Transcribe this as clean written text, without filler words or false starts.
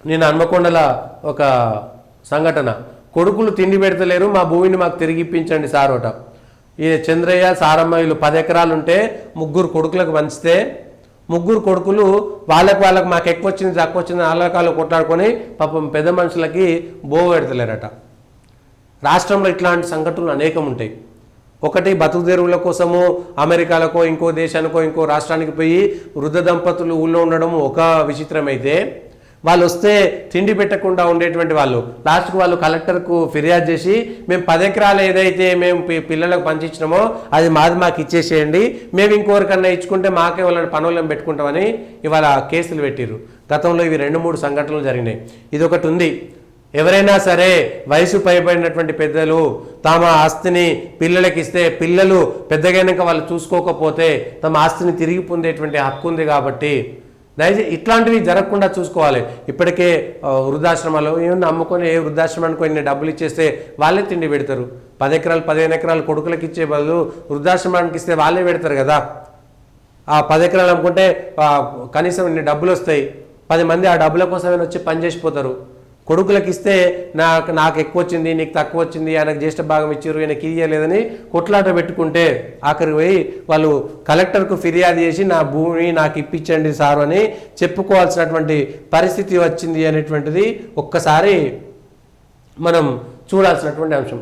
నేను హన్మకొండల ఒక సంఘటన, కొడుకులు తిండి పెడతలేరు, మా భూమిని మాకు తిరిగి ఇప్పించండి సారోట. ఈ చంద్రయ్య సారమ్మ వీళ్ళు 10 ఎకరాలు ఉంటే 3 కొడుకులకు పంచితే 3 కొడుకులు వాళ్ళకు మాకు ఎక్కువ వచ్చింది తక్కువ వచ్చింది వాళ్ళకాలు కొట్లాడుకొని పాపం పెద్ద మనుషులకి బోవు పెడతలేరట. రాష్ట్రంలో ఇట్లాంటి సంఘటనలు అనేకం ఉంటాయి. ఒకటి బతుకు తెరువుల కోసము అమెరికాలకో ఇంకో దేశానికో ఇంకో రాష్ట్రానికి పోయి వృద్ధ దంపతులు ఊళ్ళో ఉండడం ఒక విచిత్రమైతే, వాళ్ళు వస్తే తిండి పెట్టకుండా ఉండేటువంటి వాళ్ళు లాస్ట్కు వాళ్ళు కలెక్టర్కు ఫిర్యాదు చేసి మేము 10 ఎకరాలు ఏదైతే మేము పిల్లలకు పంచిచ్చినామో అది మాకు ఇచ్చేసేయండి, మేము ఇంకోరికన్నా ఇచ్చుకుంటే మాకే వాళ్ళని పనులను పెట్టుకుంటామని ఇవాళ కేసులు పెట్టిర్రు. గతంలో ఇవి 2-3 సంఘటనలు జరిగినాయి. ఇదొకటి ఉంది. ఎవరైనా సరే వయసు పైబడినటువంటి పెద్దలు తమ ఆస్తిని పిల్లలకి ఇస్తే పిల్లలు పెద్దగైనాక వాళ్ళు చూసుకోకపోతే తమ ఆస్తిని తిరిగి పొందేటువంటి హక్కు ఉంది. కాబట్టి దయచేసి ఇట్లాంటివి జరగకుండా చూసుకోవాలి. ఇప్పటికే వృద్ధాశ్రమాలు ఏమన్నా అమ్ముకొని ఏ వృద్ధాశ్రమానికి కొన్ని డబ్బులు ఇచ్చేస్తే వాళ్ళే తిండి పెడతారు. 10 ఎకరాలు 15 ఎకరాలు కొడుకులకు ఇచ్చే బదులు వృద్ధాశ్రమానికి ఇస్తే వాళ్ళే పెడతారు కదా. ఆ 10 ఎకరాలు అమ్ముకుంటే కనీసం ఇన్ని డబ్బులు వస్తాయి. 10 మంది ఆ డబ్బుల కోసమైనా వచ్చి పనిచేసిపోతారు. కొడుకులకు ఇస్తే నాకు ఎక్కువ వచ్చింది నీకు తక్కువ వచ్చింది, ఆయనకు జ్యేష్ఠ భాగం ఇచ్చారు ఈయనకి ఇయ్యలేదని కొట్లాట పెట్టుకుంటే ఆఖరికి పోయి వాళ్ళు కలెక్టర్కు ఫిర్యాదు చేసి నా భూమి నాకు ఇప్పించండి సారు అని చెప్పుకోవాల్సినటువంటి పరిస్థితి వచ్చింది అనేటువంటిది ఒక్కసారి మనం చూడాల్సినటువంటి అంశం.